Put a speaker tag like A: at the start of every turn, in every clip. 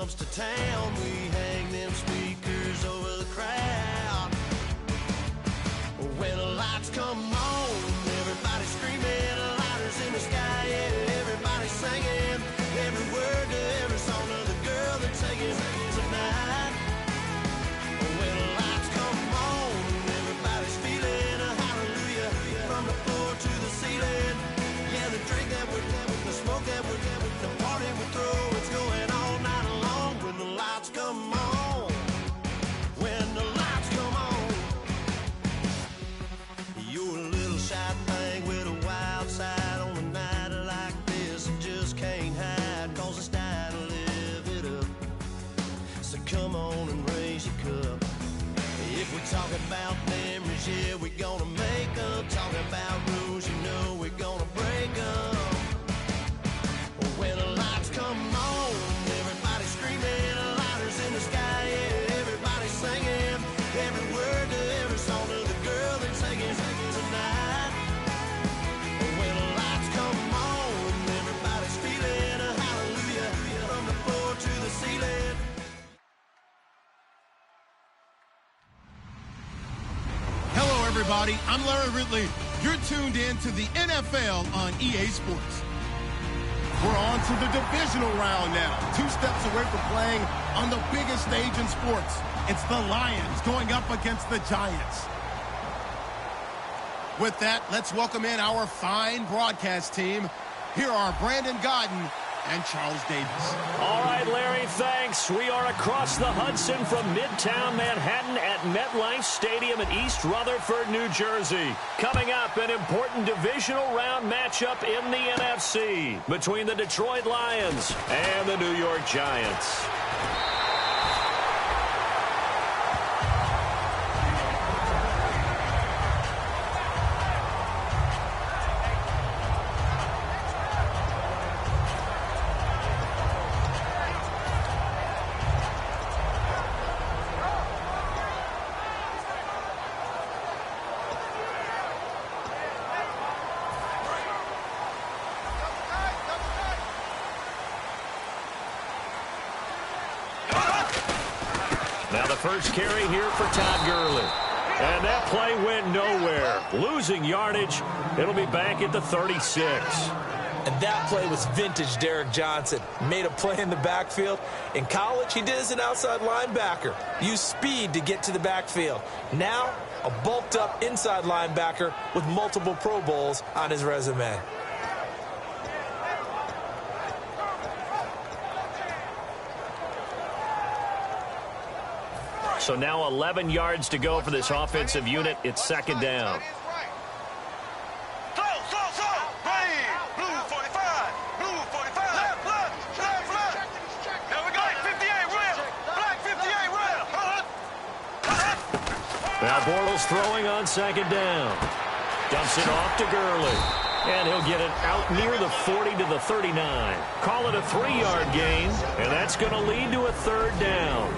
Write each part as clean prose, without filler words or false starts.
A: comes to town, we hang them speakers over the crowd. When the lights come on, everybody's screaming, lighters in the sky, yeah, everybody's singing every word to every song of the girl they're taking tonight. When the lights come on, everybody's feeling a hallelujah from the floor to the ceiling. Yeah, the drink that we're having, the smoke that we're having, the party we throw, it's going all night long. When the lights come on, when the lights come on, you're a little shy thing with a wild side on a night like this. You just can't hide, cause it's time to live it up. So come on and raise your cup. If we talk about memories, yeah, we're gonna make up. Talking about rules, you know we're gonna break up. When the lights come on, everybody's screaming, lighters in the sky, yeah, everybody's singing every word to every song of the girl they're taking tonight. When the lights come on, everybody's feeling a hallelujah from the floor to the ceiling.
B: Hello, everybody. I'm Larry Ridley. You're tuned in to the NFL on EA Sports. We're on to the divisional round now. 2 steps away from playing on the biggest stage in sports. It's the Lions going up against the Giants. With that, let's welcome in our fine broadcast team. Here are Brandon Godden and Charles Davis.
C: All right, Larry, thanks. We are across the Hudson from Midtown Manhattan at MetLife Stadium in East Rutherford, New Jersey. Coming up, an important divisional round matchup in the NFC between the Detroit Lions and the New York Giants. Now the first carry here for Todd Gurley. And that play went nowhere. Losing yardage. It'll be back at the 36.
D: And that play was vintage Derek Johnson. Made a play in the backfield. In college, he did as an outside linebacker. Used speed to get to the backfield. Now, a bulked-up inside linebacker with multiple Pro Bowls on his resume.
C: So now 11 yards to go for this offensive unit. It's second down. Now Bortles throwing on second down. Dumps it off to Gurley. And he'll get it out near the 40 to the 39. Call it a 3-yard gain. And that's going to lead to a third down.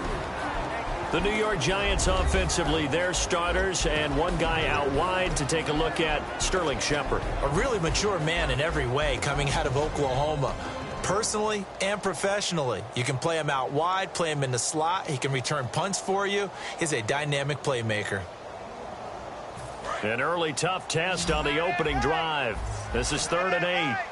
C: The New York Giants offensively, their starters, and one guy out wide to take a look at, Sterling Shepard.
D: A really mature man in every way coming out of Oklahoma. Personally and professionally. You can play him out wide, play him in the slot. He can return punts for you. He's a dynamic playmaker.
C: An early tough test on the opening drive. This is 3rd and 8.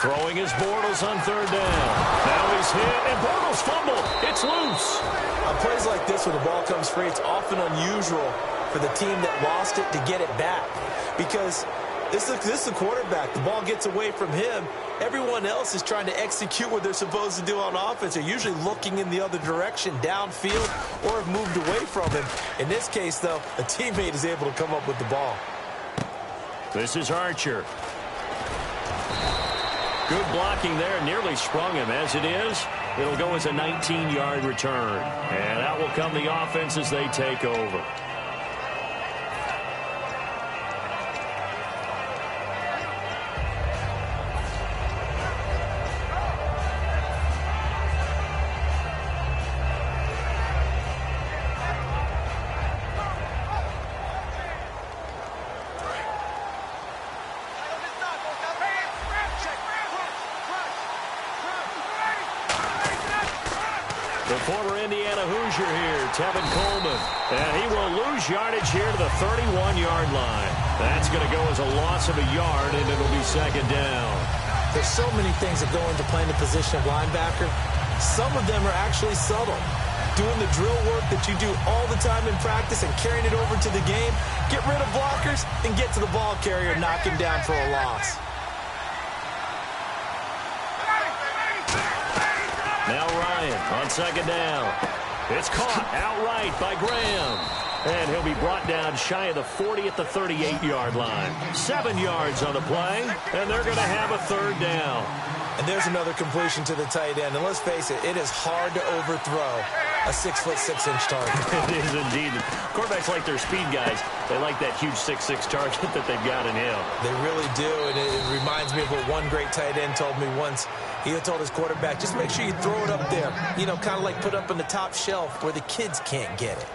C: Throwing his Bortles on 3rd down. Now he's hit, and Bortles fumbled. It's loose.
D: On plays like this where the ball comes free, it's often unusual for the team that lost it to get it back. Because this is the quarterback. The ball gets away from him. Everyone else is trying to execute what they're supposed to do on offense. They're usually looking in the other direction, downfield, or have moved away from him. In this case, though, a teammate is able to come up with the ball.
C: This is Archer. Good blocking there, nearly sprung him. As it is, it'll go as a 19-yard return. And out will come the offense as they take over. The former Indiana Hoosier here, Tevin Coleman. And he will lose yardage here to the 31-yard line. That's going to go as a loss of a yard, and it'll be second down.
D: There's so many things that go into playing the position of linebacker. Some of them are actually subtle. Doing the drill work that you do all the time in practice and carrying it over to the game. Get rid of blockers and get to the ball carrier and knock him down for a loss.
C: Now Ryan on second down. It's caught outright by Graham. And he'll be brought down shy of the 40 at the 38-yard line. 7 yards on the play, and they're going to have a third down.
D: And there's another completion to the tight end. And let's face it, it is hard to overthrow a 6'6" target.
C: It is indeed. Quarterbacks like their speed guys. They like that huge 6'6" target that they've got in him.
D: They really do, and it reminds me of what one great tight end told me once. He had told his quarterback, just make sure you throw it up there. You know, kind of like put up on the top shelf where the kids can't get it.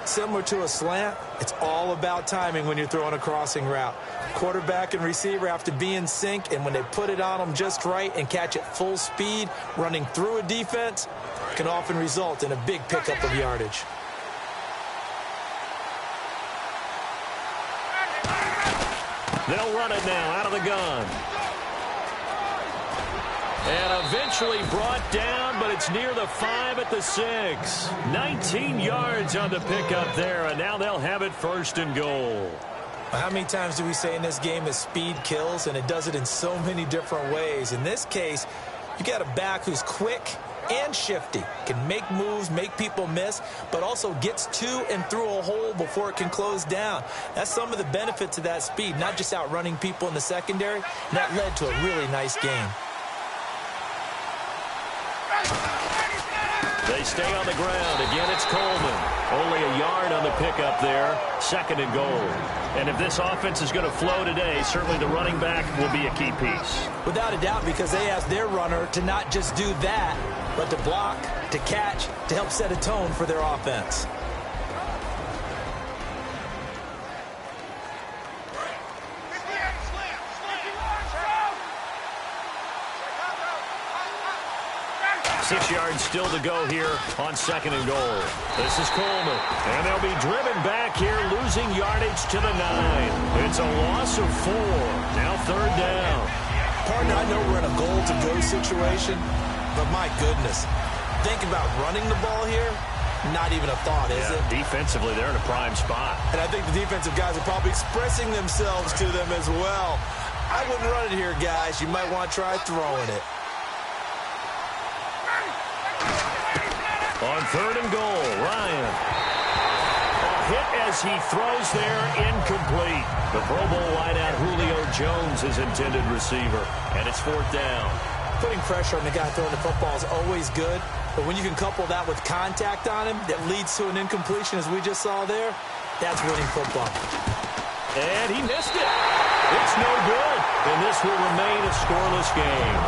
D: Similar to a slant, it's all about timing when you're throwing a crossing route. Quarterback and receiver have to be in sync, and when they put it on them just right and catch it full speed, running through a defense, can often result in a big pickup of yardage.
C: They'll run it now out of the gun. And eventually brought down, but it's near the 5 at the 6. 19 yards on the pickup there, and now they'll have it first and goal.
D: How many times do we say in this game that speed kills, and it does it in so many different ways? In this case, you got a back who's quick and shifty, can make moves, make people miss, but also gets to and through a hole before it can close down. That's some of the benefits of that speed, not just outrunning people in the secondary. And that led to a really nice game.
C: They stay on the ground. Again, it's Coleman. Only a yard on the pickup there. Second and goal. And if this offense is going to flow today, certainly the running back will be a key piece.
D: Without a doubt, because they asked their runner to not just do that, but to block, to catch, to help set a tone for their offense.
C: Six yards still to go here on second and goal. This is Coleman, and they'll be driven back here, losing yardage to the 9. It's a loss of 4. Now third down.
D: Partner, I know we're in a goal-to-go situation, but my goodness, think about running the ball here. Not even a thought, is it?
C: Defensively, they're in a prime spot.
D: And I think the defensive guys are probably expressing themselves to them as well. I wouldn't run it here, guys. You might want to try throwing it.
C: On third and goal, Ryan. A hit as he throws there, incomplete. The Pro Bowl wideout Julio Jones, his intended receiver. And it's fourth down.
D: Putting pressure on the guy throwing the football is always good, but when you can couple that with contact on him that leads to an incompletion, as we just saw there, that's winning football.
C: And he missed it. It's no good. And this will remain a scoreless game.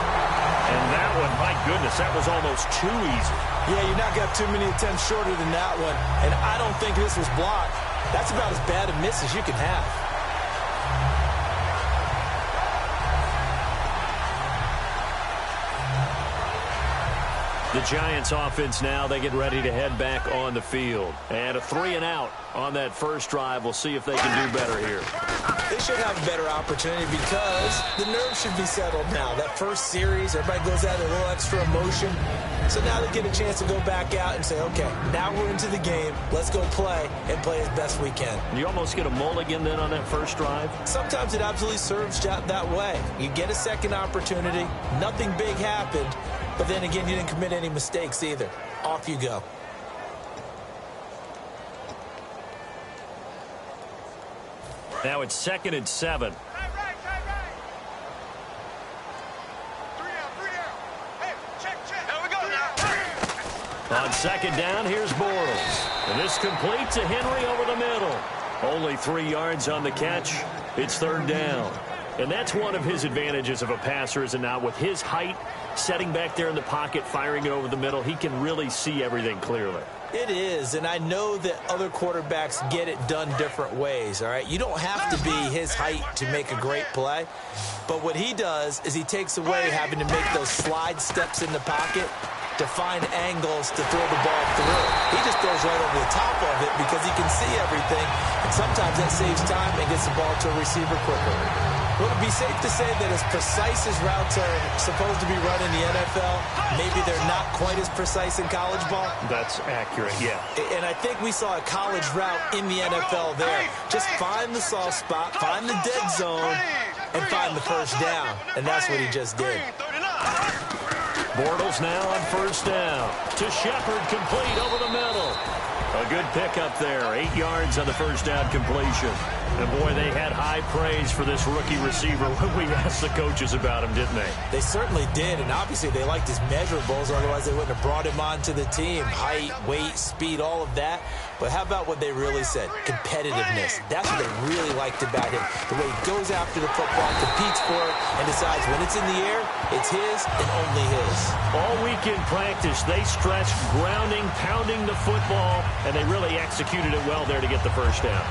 C: And that one, my goodness, that was almost too easy.
D: Yeah, you knock out too many attempts shorter than that one, and I don't think this was blocked. That's about as bad a miss as you can have.
C: The Giants offense now, they get ready to head back on the field. And a 3 and out on that first drive. We'll see if they can do better here.
D: They should have a better opportunity because the nerves should be settled now. That first series, everybody goes out with a little extra emotion. So now they get a chance to go back out and say, okay, now we're into the game. Let's go play and play as best we can.
C: You almost get a mulligan then on that first drive?
D: Sometimes it absolutely serves that way. You get a second opportunity. Nothing big happened. But then again, you didn't commit any mistakes either. Off you go.
C: Now it's 2nd and 7. On second down, here's Bortles. And this complete to Henry over the middle. Only 3 yards on the catch. It's third down. And that's one of his advantages of a passer, is it not? With his height, setting back there in the pocket, firing it over the middle, he can really see everything clearly.
D: It is, and I know that other quarterbacks get it done different ways, all right? You don't have to be his height to make a great play, but what he does is he takes away having to make those slide steps in the pocket to find angles to throw the ball through. He just throws right over the top of it because he can see everything, and sometimes that saves time and gets the ball to a receiver quicker. Would it be safe to say that as precise as routes are supposed to be run in the NFL, maybe they're not quite as precise in college ball?
C: That's accurate, yeah.
D: And I think we saw a college route in the NFL there. Just find the soft spot, find the dead zone, and find the first down. And that's what he just did.
C: Bortles now on first down. To Shepard, complete over the middle. A good pickup there. 8 yards on the first down completion. And, boy, they had high praise for this rookie receiver when we asked the coaches about him, didn't they?
D: They certainly did, and obviously they liked his measurables. Otherwise, they wouldn't have brought him onto the team. Height, weight, speed, all of that. But how about what they really said? Competitiveness. That's what they really liked about him. The way he goes after the football, competes for it, and decides when it's in the air, it's his and only his.
C: All week in practice, they stressed grounding, pounding the football, and they really executed it well there to get the first down.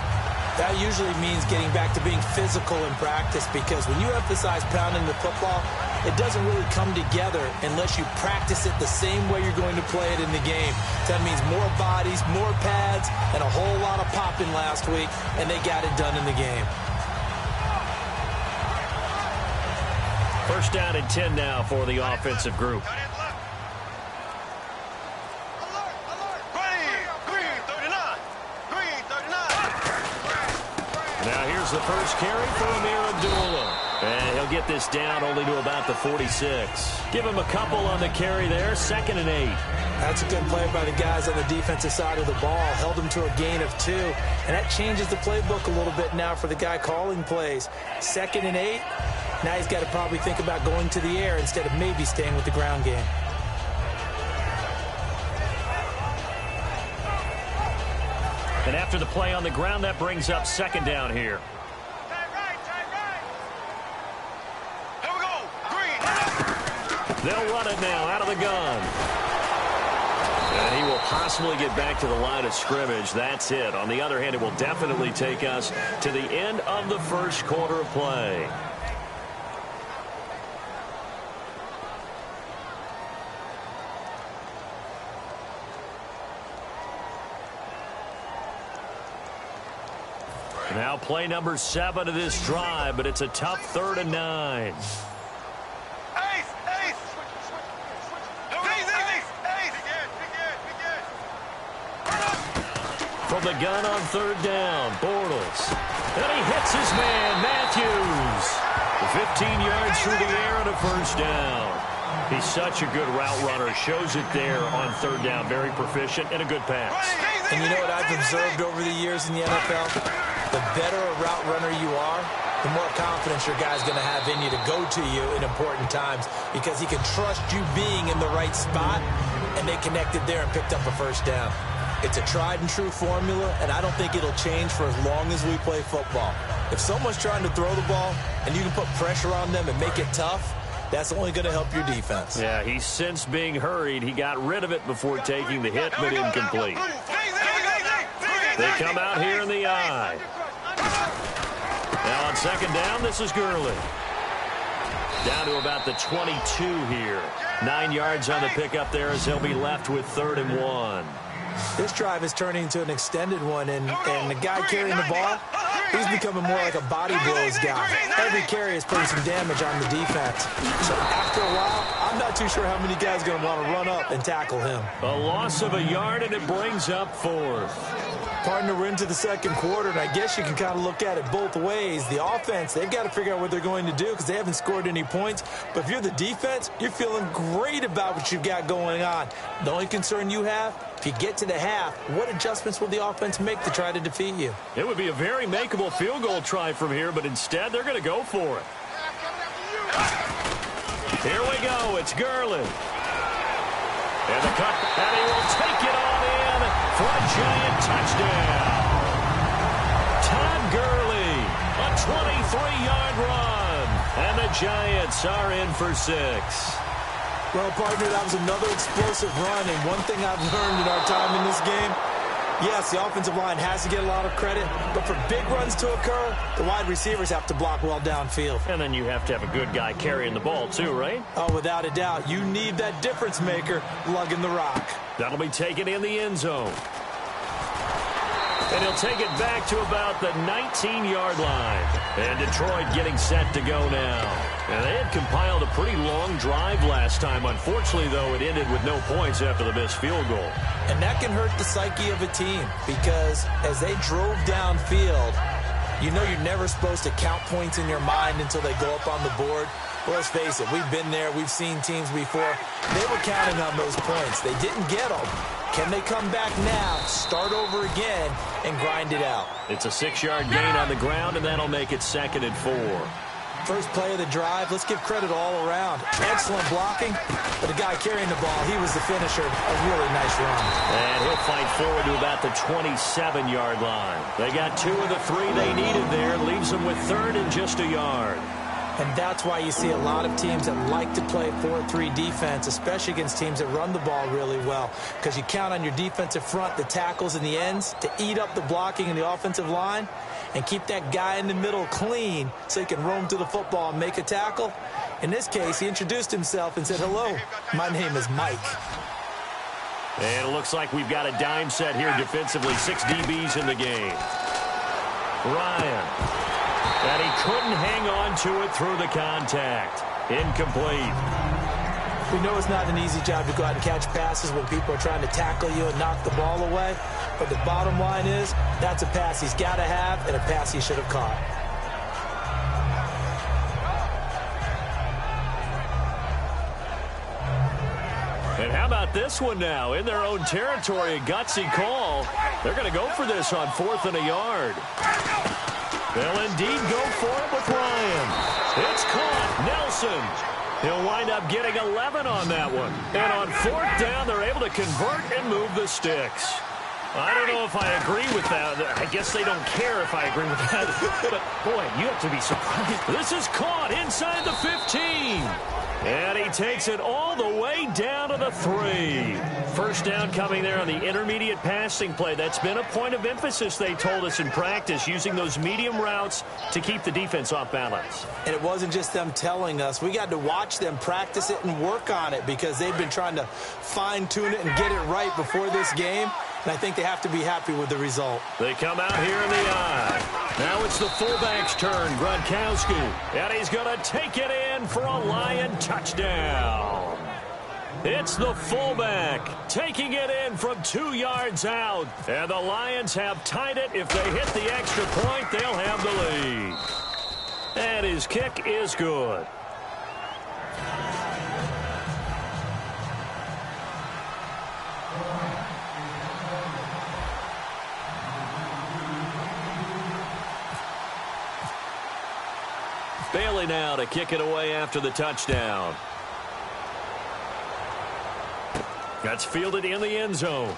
D: That usually means getting back to being physical in practice, because when you emphasize pounding the football, it doesn't really come together unless you practice it the same way you're going to play it in the game. That means more bodies, more pads, and a whole lot of popping last week, and they got it done in the game.
C: First down and 10 now for the offensive group. Now here's the first carry for Amir Abdullah. And he'll get this down only to about the 46. Give him a couple on the carry there. 2nd and 8.
D: That's a good play by the guys on the defensive side of the ball. Held him to a gain of 2. And that changes the playbook a little bit now for the guy calling plays. 2nd and 8. Now he's got to probably think about going to the air instead of maybe staying with the ground game.
C: And after the play on the ground, that brings up 2nd down here.
A: Here we go. Green.
C: They'll run it now out of the gun. And he will possibly get back to the line of scrimmage. That's it. On the other hand, it will definitely take us to the end of the first quarter of play. Now play number 7 of this drive, but it's a tough 3rd and 9. From the gun on 3rd down, Bortles. And he hits his man, Matthews. 15 yards through the air and a first down. He's such a good route runner. Shows it there on 3rd down. Very proficient and a good pass.
D: And you know what I've observed over the years in the NFL? The better a route runner you are, the more confidence your guy's going to have in you to go to you in important times, because he can trust you being in the right spot, and they connected there and picked up a first down. It's a tried and true formula, and I don't think it'll change for as long as we play football. If someone's trying to throw the ball and you can put pressure on them and make it tough, that's only going to help your defense.
C: Yeah, he's since being hurried. He got rid of it before taking the hit, but incomplete. They come out here in the eye. Now on 2nd down, this is Gurley. Down to about the 22 here. 9 yards on the pickup there as he'll be left with 3rd and 1.
D: This drive is turning into an extended one, and the guy carrying the ball, he's becoming more like a body blows guy. Every carry is putting some damage on the defense. So after a while, I'm not too sure how many guys are going to want to run up and tackle him.
C: A loss of a yard, and it brings up 4th.
D: Partner, we're into the 2nd quarter, and I guess you can kind of look at it both ways. The offense, they've got to figure out what they're going to do because they haven't scored any points. But if you're the defense, you're feeling great about what you've got going on. The only concern you have, if you get to the half, what adjustments will the offense make to try to defeat you?
C: It would be a very makeable field goal try from here, but instead they're going to go for it. Here we go. It's Gurley. And the cut, and he will take it on in for a giant touchdown. Todd Gurley, a 23-yard run, and the Giants are in for 6.
D: Well, partner, that was another explosive run, and one thing I've learned in our time in this game, Yes, the offensive line has to get a lot of credit, but for big runs to occur, the wide receivers have to block well downfield.
C: And then you have to have a good guy carrying the ball too, right?
D: Oh, without a doubt. You need that difference maker lugging the rock.
C: That'll be taken in the end zone. And he'll take it back to about the 19-yard line. And Detroit getting set to go now. And they had compiled a pretty long drive last time. Unfortunately, though, it ended with no points after the missed field goal.
D: And that can hurt the psyche of a team because as they drove downfield, you know you're never supposed to count points in your mind until they go up on the board. Well, let's face it, we've been there. We've seen teams before. They were counting on those points. They didn't get them. Can they come back now, start over again, and grind it out?
C: It's a 6-yard gain on the ground, and that'll make it 2nd and 4.
D: First play of the drive, let's give credit all around. Excellent blocking, but the guy carrying the ball, he was the finisher. A really nice run.
C: And he'll fight forward to about the 27-yard line. They got 2 of the 3 they needed there. Leaves them with 3rd and just a yard.
D: And that's why you see a lot of teams that like to play 4-3 defense, especially against teams that run the ball really well, because you count on your defensive front, the tackles and the ends, to eat up the blocking in the offensive line and keep that guy in the middle clean so he can roam to the football and make a tackle. In this case, he introduced himself and said, "Hello, my name is Mike."
C: And it looks like we've got a dime set here defensively. 6 DBs in the game. Ryan. And he couldn't hang on to it through the contact. Incomplete.
D: We know it's not an easy job to go out and catch passes when people are trying to tackle you and knock the ball away. But the bottom line is, that's a pass he's got to have and a pass he should have caught.
C: And how about this one now? In their own territory, a gutsy call. They're going to go for this on 4th and a yard. They'll indeed go for it with Ryan. It's caught. Nelson. He'll wind up getting 11 on that one. And on 4th down, they're able to convert and move the sticks. I don't know if I agree with that. I guess they don't care if I agree with that. But, boy, you have to be surprised. This is caught inside the 15. And he takes it all the way down to the 3. First down coming there on the intermediate passing play. That's been a point of emphasis, they told us in practice, using those medium routes to keep the defense off balance.
D: And it wasn't just them telling us. We got to watch them practice it and work on it because they've been trying to fine-tune it and get it right before this game. And I think they have to be happy with the result.
C: They come out here in the eye. Now it's the fullback's turn, Gronkowski. And he's going to take it in for a Lion touchdown. It's the fullback taking it in from 2 yards out. And the Lions have tied it. If they hit the extra point, they'll have the lead. And his kick is good. Bailey now to kick it away after the touchdown. That's fielded in the end zone.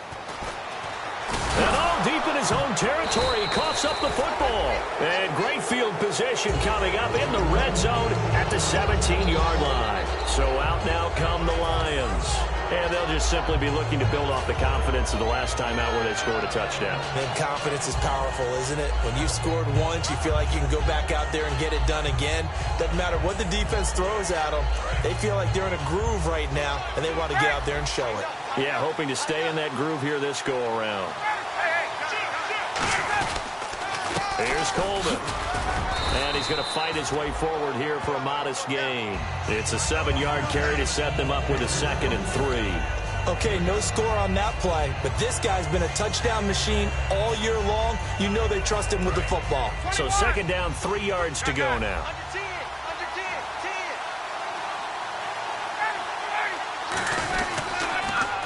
C: And all deep in his own territory, he coughs up the football. And great field position coming up in the red zone at the 17-yard line. So out now come the Lions. And they'll just simply be looking to build off the confidence of the last time out where they scored a touchdown.
D: And confidence is powerful, isn't it? When you've scored once, you feel like you can go back out there and get it done again. Doesn't matter what the defense throws at them. They feel like they're in a groove right now, and they want to get out there and show it.
C: Yeah, hoping to stay in that groove here this go-around. Here's Coleman. And he's going to fight his way forward here for a modest gain. It's a 7-yard carry to set them up with a 2nd and 3.
D: Okay, no score on that play, but this guy's been a touchdown machine all year long. You know they trust him with the football.
C: So 2nd down, 3 yards to go now.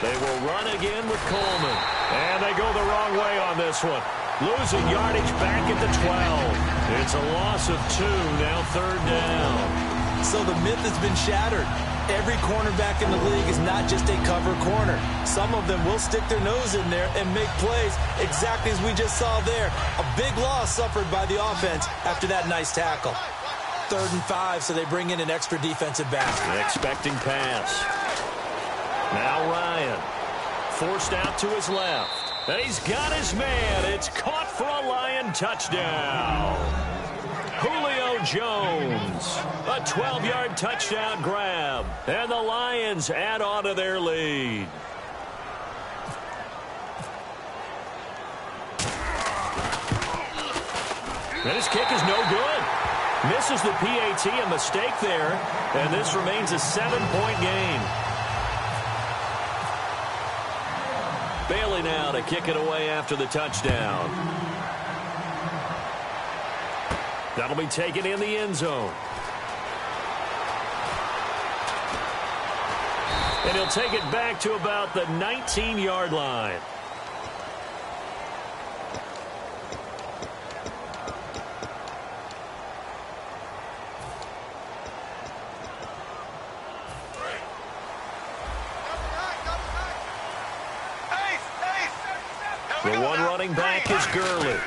C: They will run again with Coleman. And they go the wrong way on this one. Losing yardage back at the 12. It's a loss of 2, now 3rd down.
D: So the myth has been shattered. Every cornerback in the league is not just a cover corner. Some of them will stick their nose in there and make plays exactly as we just saw there. A big loss suffered by the offense after that nice tackle. 3rd and 5, so they bring in an extra defensive back.
C: Expecting pass. Now Ryan. Forced out to his left. And he's got his man. It's caught for a Lion touchdown. Julio Jones, a 12-yard touchdown grab. And the Lions add on to their lead. And his kick is no good. Misses the PAT, a mistake there. And this remains a 7-point game. Bailey now to kick it away after the touchdown. That'll be taken in the end zone. And he'll take it back to about the 19-yard line. The one running back is Gurley.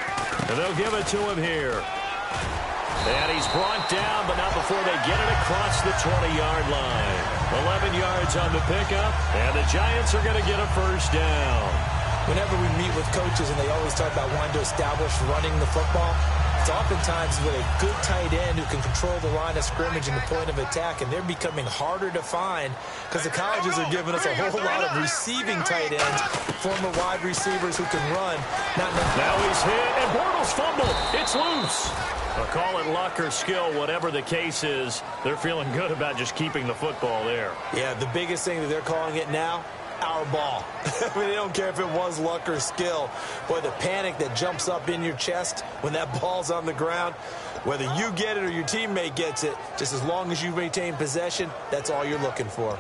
C: And they'll give it to him here. And he's brought down, but not before they get it across the 20-yard line. 11 yards on the pickup, and the Giants are going to get a first down.
D: Whenever we meet with coaches and they always talk about wanting to establish running the football, it's oftentimes with a good tight end who can control the line of scrimmage and the point of attack, and they're becoming harder to find because the colleges are giving us a whole lot of receiving tight ends, former wide receivers who can run.
C: Now he's hit, and Bortles fumbled. It's loose. Call it luck or skill, whatever the case is, they're feeling good about just keeping the football there.
D: Yeah, the biggest thing that they're calling it now, our ball. I mean, they don't care if it was luck or skill. Boy, the panic that jumps up in your chest when that ball's on the ground, whether you get it or your teammate gets it, just as long as you maintain possession, that's all you're looking for.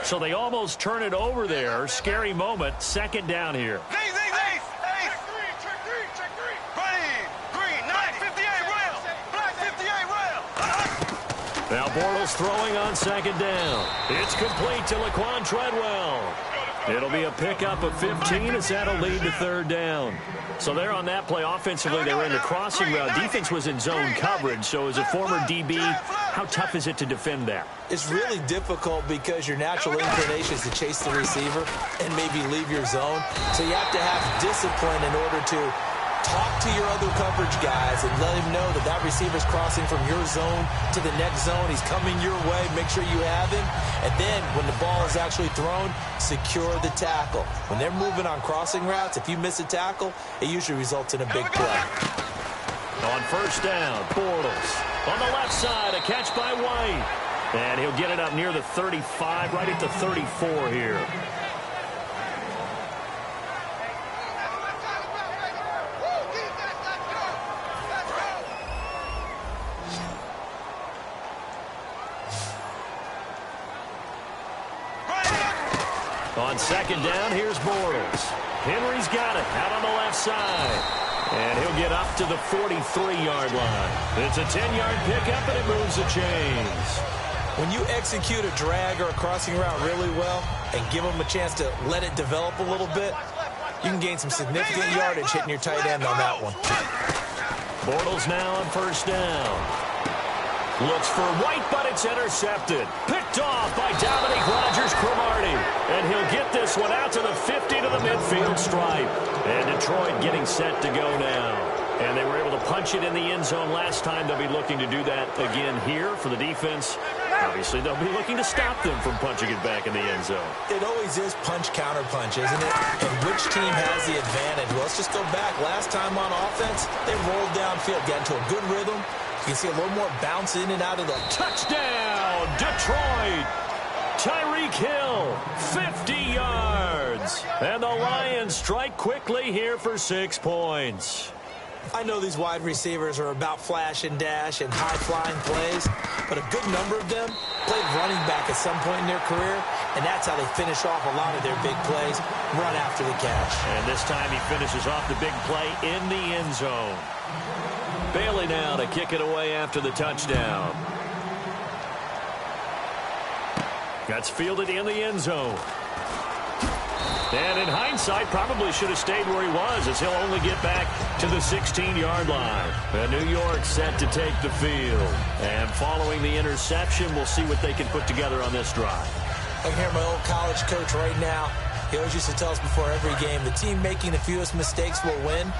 C: So they almost turn it over there. Scary moment. Second down here. Now Bortles throwing on second down. It's complete to Laquan Treadwell. It'll be a pickup of 15 as that'll lead to third down. So there on that play, offensively, they were in the crossing route. Defense was in zone coverage. So as a former DB, how tough is it to defend that?
D: It's really difficult because your natural inclination is to chase the receiver and maybe leave your zone. So you have to have discipline in order to talk to your other coverage guys and let him know that that receiver's crossing from your zone to the next zone. He's coming your way. Make sure you have him. And then when the ball is actually thrown, secure the tackle. When they're moving on crossing routes, if you miss a tackle, it usually results in a big play.
C: On first down, Bortles. On the left side, a catch by White. And he'll get it up near the 35, right at the 34 here. On second down, here's Bortles. Henry's got it out on the left side. And he'll get up to the 43-yard line. It's a 10-yard pickup, and it moves the chains.
D: When you execute a drag or a crossing route really well and give them a chance to let it develop a little bit, you can gain some significant yardage hitting your tight end on that one.
C: Bortles now on first down. Looks for White, but it's intercepted. Picked off by Dominique Rodgers-Cromartie. And he'll get this one out to the 50 to the midfield stripe. And Detroit getting set to go now. And they were able to punch it in the end zone last time. They'll be looking to do that again here for the defense. Obviously, they'll be looking to stop them from punching it back in the end zone.
D: It always is punch-counter-punch, isn't it? And which team has the advantage? Well, let's just go back. Last time on offense, they rolled downfield, got into a good rhythm. You can see a little more bounce in and out of the
C: touchdown, Detroit. Tyreek Hill, 50 yards. And the Lions strike quickly here for 6 points.
D: I know these wide receivers are about flash and dash and high-flying plays, but a good number of them played running back at some point in their career, and that's how they finish off a lot of their big plays, run after the catch.
C: And this time he finishes off the big play in the end zone. Bailey now to kick it away after the touchdown. That's fielded in the end zone. And in hindsight, probably should have stayed where he was, as he'll only get back to the 16-yard line. And New York set to take the field. And following the interception, we'll see what they can put together on this drive.
D: I can hear my old college coach right now. He always used to tell us before every game, the team making the fewest mistakes will win.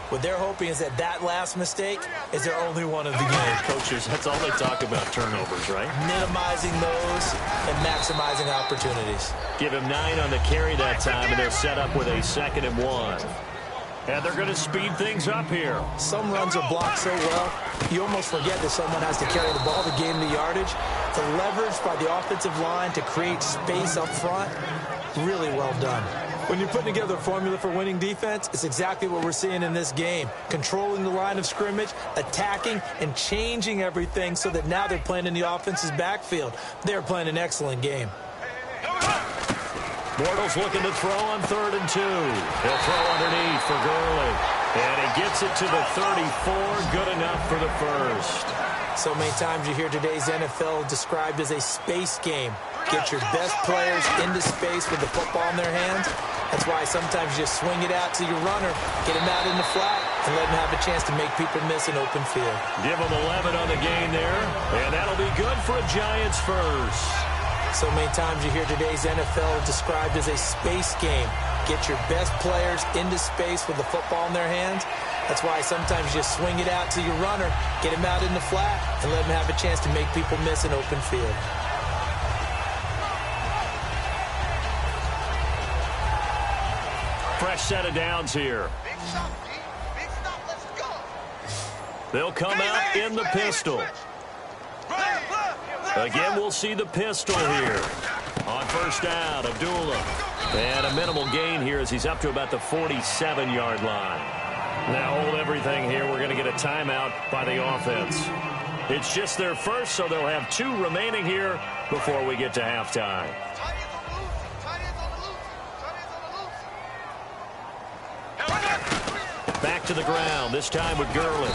D: What they're hoping is that last mistake is their only one of the game.
C: Coaches, that's all they talk about, turnovers, right?
D: Minimizing those and maximizing opportunities.
C: Give him 9 on the carry that time, and they're set up with a 2nd and 1. And they're going to speed things up here.
D: Some runs are blocked so well, you almost forget that someone has to carry the ball to gain the yardage. The leverage by the offensive line to create space up front, really well done. When you're putting together a formula for winning defense, it's exactly what we're seeing in this game. Controlling the line of scrimmage, attacking, and changing everything so that now they're playing in the offense's backfield. They're playing an excellent game.
C: Bortles looking to throw on 3rd and 2. He'll throw underneath for Gurley. And he gets it to the 34. Good enough for the first.
D: So many times you hear today's NFL described as a space game. Get your best players into space with the football in their hands. That's why sometimes you just swing it out to your runner, get him out in the flat, and let him have a chance to make people miss an open field.
C: Give him 11 on the gain there, and that'll be good for a Giants first.
D: So many times you hear today's NFL described as a space game. Get your best players into space with the football in their hands. That's why sometimes you just swing it out to your runner, get him out in the flat, and let him have a chance to make people miss an open field.
C: Fresh set of downs here.
E: Big stop, G. Big stop. Let's go.
C: They'll come out in the pistol. Again, we'll see the pistol here. On first down, Abdullah. And a minimal gain here as he's up to about the 47-yard line. Now hold everything here. We're going to get a timeout by the offense. It's just their first, so they'll have 2 remaining here before we get to halftime. Back to the ground, this time with Gurley.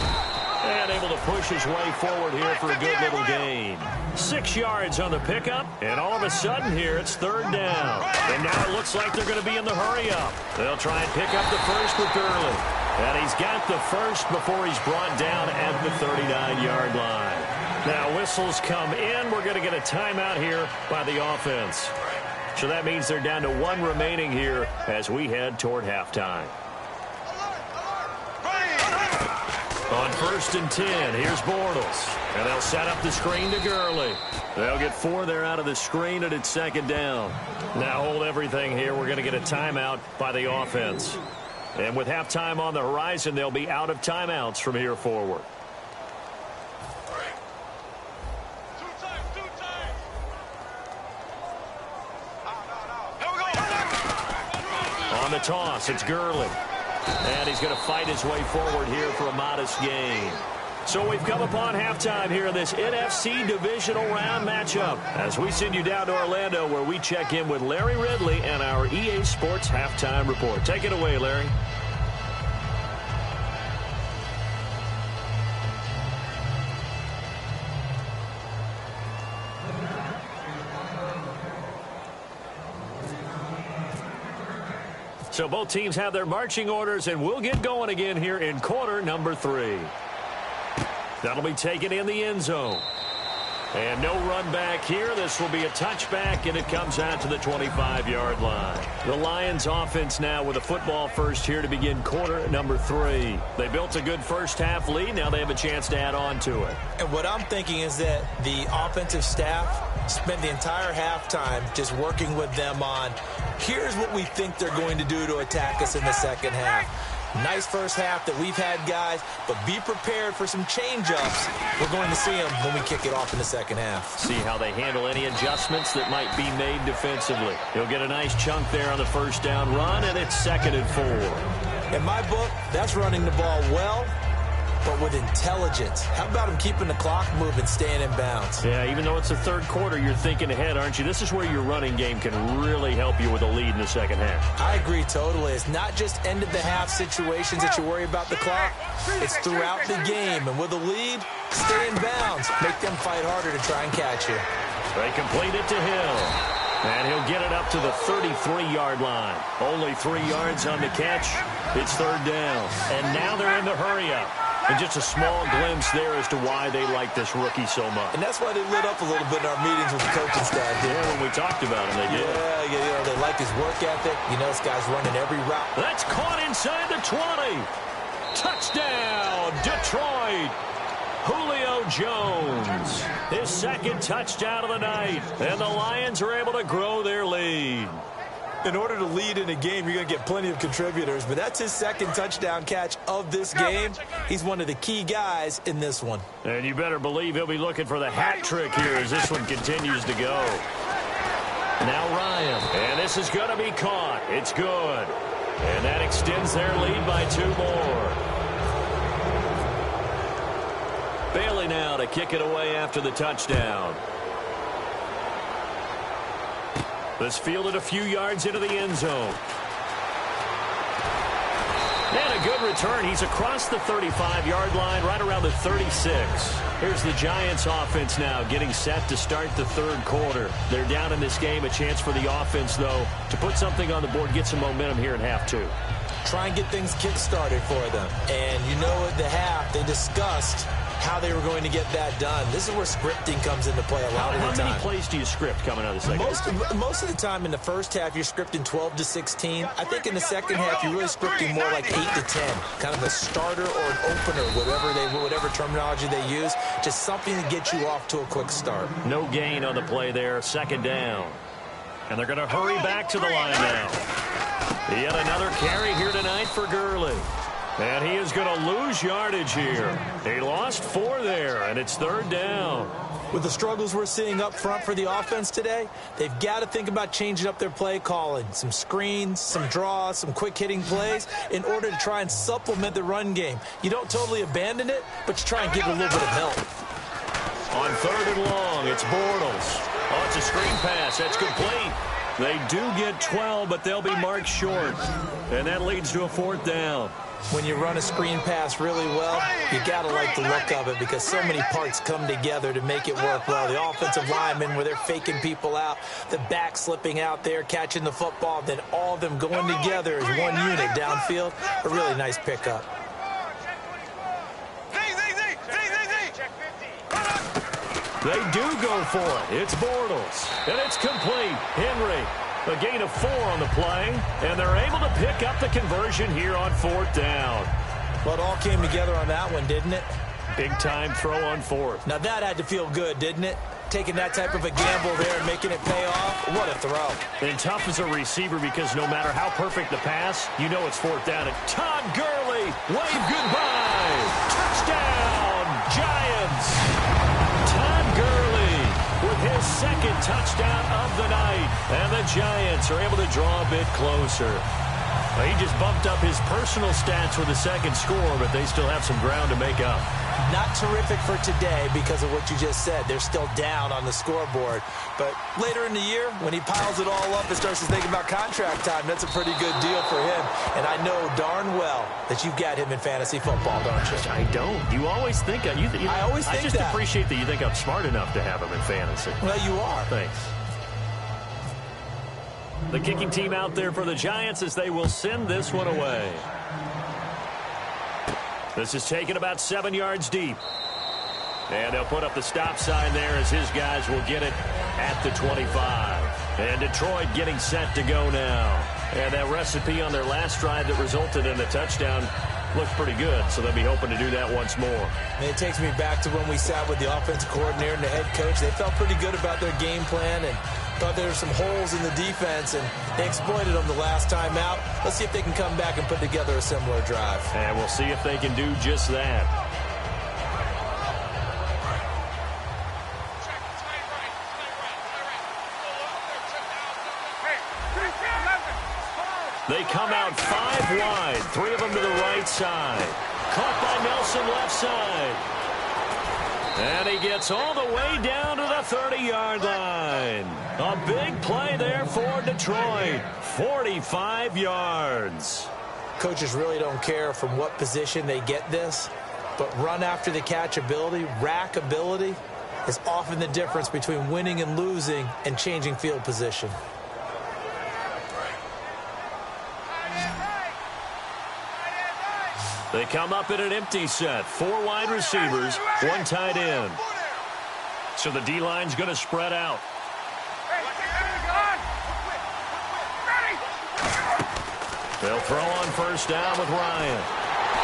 C: And able to push his way forward here for a good little gain. 6 yards on the pickup, and all of a sudden here it's 3rd down. And now it looks like they're going to be in the hurry-up. They'll try and pick up the first with Gurley. And he's got the first before he's brought down at the 39-yard line. Now whistles come in. We're going to get a timeout here by the offense. So that means they're down to 1 remaining here as we head toward halftime. On 1st and 10, here's Bortles. And they'll set up the screen to Gurley. They'll get 4 there out of the screen, and it's 2nd down. Now hold everything here. We're going to get a timeout by the offense. And with halftime on the horizon, they'll be out of timeouts from here forward. On the toss, it's Gurley. And he's going to fight his way forward here for a modest gain. So we've come upon halftime here in this NFC Divisional Round matchup as we send you down to Orlando where we check in with Larry Ridley and our EA Sports Halftime Report. Take it away, Larry. So both teams have their marching orders, and we'll get going again here in quarter number 3. That'll be taken in the end zone. And no run back here. This will be a touchback, and it comes out to the 25-yard line. The Lions offense now with a football first here to begin quarter number 3. They built a good first-half lead. Now they have a chance to add on to it.
D: And what I'm thinking is that the offensive staff spent the entire halftime just working with them on, here's what we think they're going to do to attack us in the second half. Nice first half that we've had, guys, but be prepared for some change-ups. We're going to see them when we kick it off in the second half.
C: See how they handle any adjustments that might be made defensively. He'll get a nice chunk there on the first down run, and it's 2nd and 4.
D: In my book, that's running the ball well, but with intelligence. How about him keeping the clock moving, staying in bounds?
C: Yeah, even though it's the third quarter, you're thinking ahead, aren't you? This is where your running game can really help you with a lead in the second half.
D: I agree totally. It's not just end-of-the-half situations that you worry about the clock. It's throughout the game. And with a lead, stay in bounds. Make them fight harder to try and catch you.
C: They complete it to Hill. And he'll get it up to the 33-yard line. Only 3 yards on the catch. It's third down. And now they're in the hurry-up. And just a small glimpse there as to why they like this rookie so much.
D: And that's why they lit up a little bit in our meetings with the coaching staff.
C: Yeah, when we talked about him, they did.
D: Yeah, they like his work ethic. You know, this guy's running every route.
C: That's caught inside the 20. Touchdown, Detroit. Julio Jones, his second touchdown of the night. And the Lions are able to grow their lead.
D: In order to lead in a game, you're going to get plenty of contributors, but that's his second touchdown catch of this game. He's one of the key guys in this one.
C: And you better believe he'll be looking for the hat trick here as this one continues to go. Now Ryan, and this is going to be caught. It's good. And that extends their lead by 2 more. Bailey now to kick it away after the touchdown. This fielded a few yards into the end zone. And a good return. He's across the 35-yard line, right around the 36. Here's the Giants offense now getting set to start the third quarter. They're down in this game. A chance for the offense, though, to put something on the board, get some momentum here in half 2.
D: Try and get things kick-started for them. And you know at the half, they discussed how they were going to get that done. This is where scripting comes into play a lot of the time.
C: How many plays do you script coming out of the second?
D: Most of the time in the first half, you're scripting 12 to 16. I think in the second half, you're really scripting more like 8 to 10. Kind of a starter or an opener, whatever terminology they use. Just something to get you off to a quick start.
C: No gain on the play there. Second down. And they're going to hurry back to the line now. Yet another carry here tonight for Gurley. And he is going to lose yardage here. He lost 4 there, and it's third down.
D: With the struggles we're seeing up front for the offense today, they've got to think about changing up their play calling. Some screens, some draws, some quick-hitting plays in order to try and supplement the run game. You don't totally abandon it, but you try and give it a little bit of help.
C: On third and long, it's Bortles. Oh, it's a screen pass. That's complete. They do get 12, but they'll be marked short. And that leads to a fourth down.
D: When you run a screen pass really well, you got to like the look of it because so many parts come together to make it work well. The offensive linemen, where they're faking people out, the back slipping out there, catching the football, then all of them going together as one unit downfield. A really nice pickup.
C: They do go for it. It's Bortles. And it's complete. Henry, a gain of 4 on the play. And they're able to pick up the conversion here on fourth down.
D: Well, it all came together on that one, didn't it?
C: Big-time throw on fourth.
D: Now, that had to feel good, didn't it? Taking that type of a gamble there and making it pay off. What a throw.
C: And tough as a receiver because no matter how perfect the pass, you know it's fourth down. And Todd Gurley, wave goodbye. Touchdown, Giants. Todd Gurley with his second touchdown of the night. And the Giants are able to draw a bit closer. He just bumped up his personal stats with the second score, but they still have some ground to make up.
D: Not terrific for today because of what you just said. They're still down on the scoreboard. But later in the year, when he piles it all up and starts to think about contract time, that's a pretty good deal for him. And I know darn well that you've got him in fantasy football, don't you?
C: I don't. You always think I just appreciate that you think I'm smart enough to have him in fantasy.
D: Well, you are.
C: Thanks. The kicking team out there for the Giants as they will send this one away. This is taken about 7 yards deep. And they'll put up the stop sign there as his guys will get it at the 25. And Detroit getting set to go now. And that recipe on their last drive that resulted in a touchdown looked pretty good, so they'll be hoping to do that once more.
D: And it takes me back to when we sat with the offensive coordinator and the head coach. They felt pretty good about their game plan and thought there were some holes in the defense, and they exploited them the last time out. Let's see if they can come back and put together a similar drive.
C: And we'll see if they can do just that. They come out 5 wide, 3 of them to the right side. Caught by Nelson left side. And he gets all the way down to the 30-yard line. A big play there for Detroit. 45 yards.
D: Coaches really don't care from what position they get this, but run after the catch ability, rack ability, is often the difference between winning and losing and changing field position.
C: They come up in an empty set. 4 wide receivers, 1 tight end. So the D-line's going to spread out. They'll throw on first down with Ryan.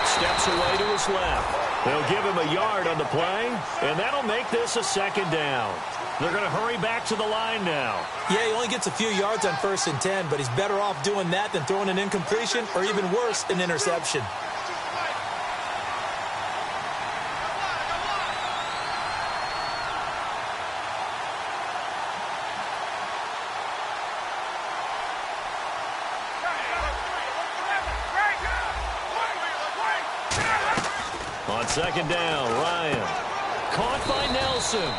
C: Steps away to his left. They'll give him a yard on the play, and that'll make this a 2nd down. They're going to hurry back to the line now.
D: Yeah, he only gets a few yards on 1st and 10, but he's better off doing that than throwing an incompletion or even worse, an interception.
C: On 2nd down, Ryan. Caught by Nelson.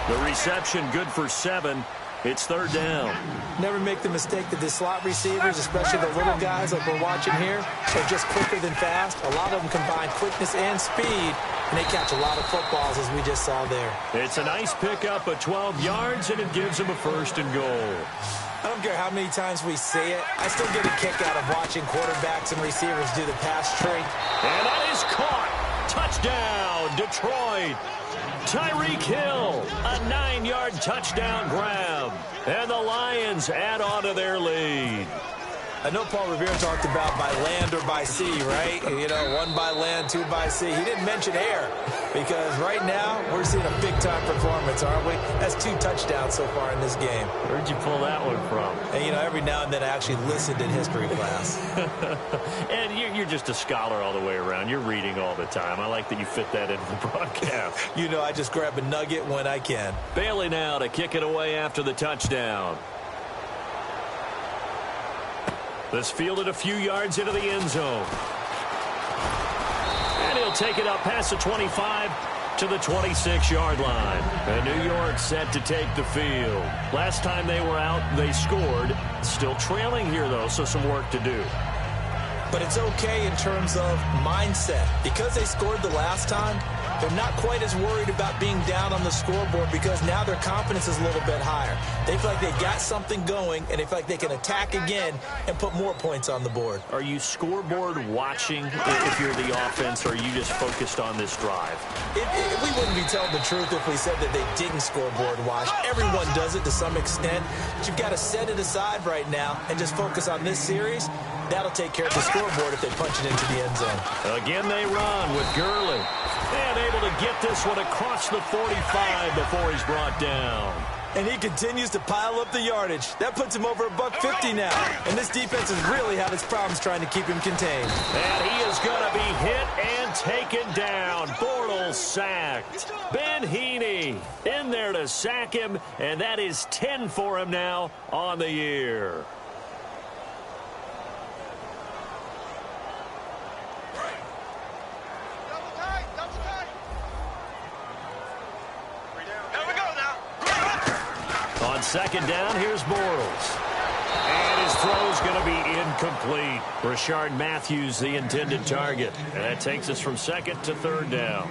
C: The reception good for 7. It's 3rd down.
D: Never make the mistake that the slot receivers, especially the little guys like we're watching here, are just quicker than fast. A lot of them combine quickness and speed, and they catch a lot of footballs, as we just saw there.
C: It's a nice pickup of 12 yards, and it gives them a 1st and goal.
D: I don't care how many times we say it. I still get a kick out of watching quarterbacks and receivers do the pass tree.
C: And that is caught. Touchdown, Detroit. Tyreek Hill, a 9-yard touchdown grab. And the Lions add on to their lead.
D: I know Paul Revere talked about by land or by sea, right? You know, 1 by land, 2 by sea. He didn't mention air because right now we're seeing a big-time performance, aren't we? That's 2 touchdowns so far in this game.
C: Where'd you pull that one from?
D: And, you know, every now and then I actually listened in history class.
C: And you're just a scholar all the way around. You're reading all the time. I like that you fit that into the broadcast.
D: You know, I just grab a nugget when I can.
C: Bailey now to kick it away after the touchdown. This fielded a few yards into the end zone. And he'll take it up past the 25 to the 26-yard line. And New York set to take the field. Last time they were out, they scored. Still trailing here, though, so some work to do.
D: But it's okay in terms of mindset. Because they scored the last time, they're not quite as worried about being down on the scoreboard because now their confidence is a little bit higher. They feel like they got something going, and they feel like they can attack again and put more points on the board.
C: Are you scoreboard watching if you're the offense, or are you just focused on this drive?
D: We wouldn't be telling the truth if we said that they didn't scoreboard watch. Everyone does it to some extent, but you've got to set it aside right now and just focus on this series. That'll take care of the scoreboard if they punch it into the end zone.
C: Again, they run with Gurley. And able to get this one across the 45 before he's brought down.
D: And he continues to pile up the yardage. That puts him over $150 now. And this defense has really had its problems trying to keep him contained.
C: And he is going to be hit and taken down. Bortles sacked. Ben Heaney in there to sack him. And that is 10 for him now on the year. On 2nd down, here's Bortles. And his throw's going to be incomplete. Rashard Matthews, the intended target. And that takes us from 2nd to 3rd down.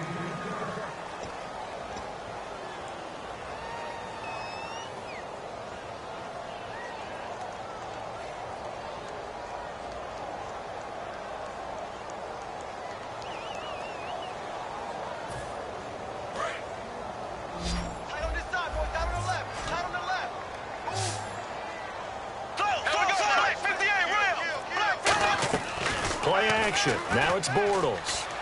C: Now it's Bortles.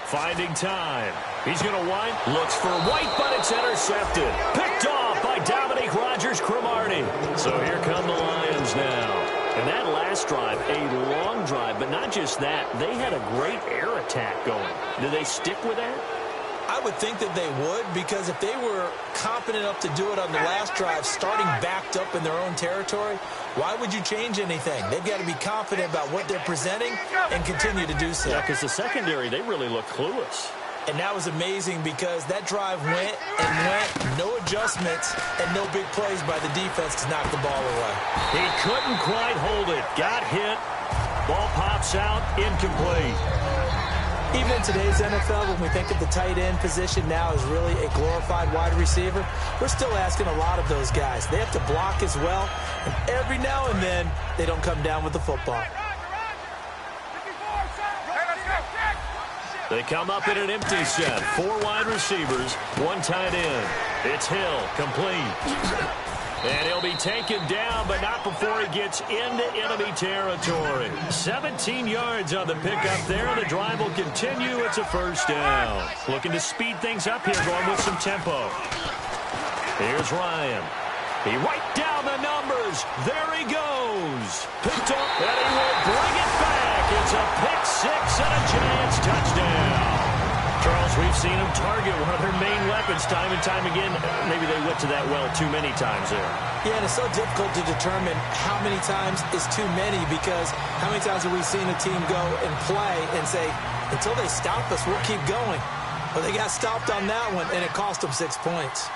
C: Finding time. He's going to wind. Looks for White, but it's intercepted. Picked off by Dominique Rodgers-Cromartie. So here come the Lions now. And that last drive, a long drive, but not just that. They had a great air attack going. Do they stick with that?
D: I would think that they would, because if they were confident enough to do it on the last drive, starting backed up in their own territory, why would you change anything? They've got to be confident about what they're presenting and continue to do so.
C: Yeah, because the secondary, they really look clueless.
D: And that was amazing because that drive went and went, no adjustments, and no big plays by the defense to knock the ball away.
C: He couldn't quite hold it. Got hit. Ball pops out, incomplete.
D: Even in today's NFL, when we think of the tight end position now as really a glorified wide receiver, we're still asking a lot of those guys. They have to block as well, and every now and then, they don't come down with the football.
C: They come up in an empty set. 4 wide receivers, 1 tight end. It's Hill, complete. And he'll be taken down, but not before he gets into enemy territory. 17 yards on the pickup there, and the drive will continue. It's a first down. Looking to speed things up here, going with some tempo. Here's Ryan. He wiped down the numbers. There he goes. Picked up, and he will bring it back. It's a pick 6 and a Giants touchdown. Charles, we've seen them target one of their main weapons time and time again. Maybe they went to that well too many times there.
D: Yeah, and it's so difficult to determine how many times is too many, because how many times have we seen a team go and play and say, until they stop us, we'll keep going. Well, they got stopped on that one, and it cost them 6 points.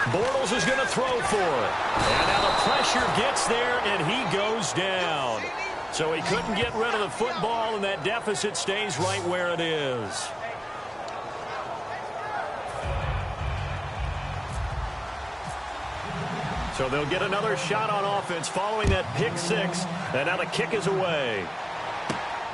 C: Bortles is going to throw for it. And now the pressure gets there, and he goes down. So he couldn't get rid of the football, and that deficit stays right where it is. So they'll get another shot on offense following that pick 6, and now the kick is away.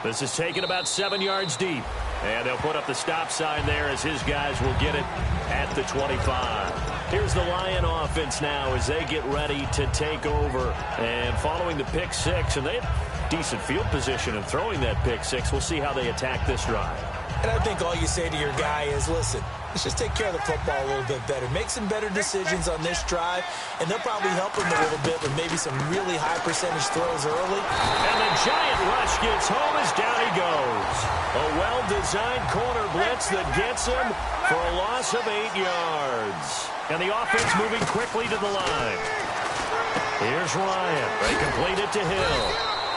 C: This is taken about 7 yards deep, and they'll put up the stop sign there as his guys will get it at the 25. Here's the Lion offense now as they get ready to take over. And following the pick 6, and they have decent field position and throwing that pick 6. We'll see how they attack this drive.
D: And I think all you say to your guy is, listen, let's just take care of the football a little bit better. Make some better decisions on this drive, and they'll probably help him a little bit with maybe some really high percentage throws early.
C: And the giant rush gets home as down he goes. A well-designed corner blitz that gets him for a loss of 8 yards. And the offense moving quickly to the line. Here's Ryan. They complete it to Hill.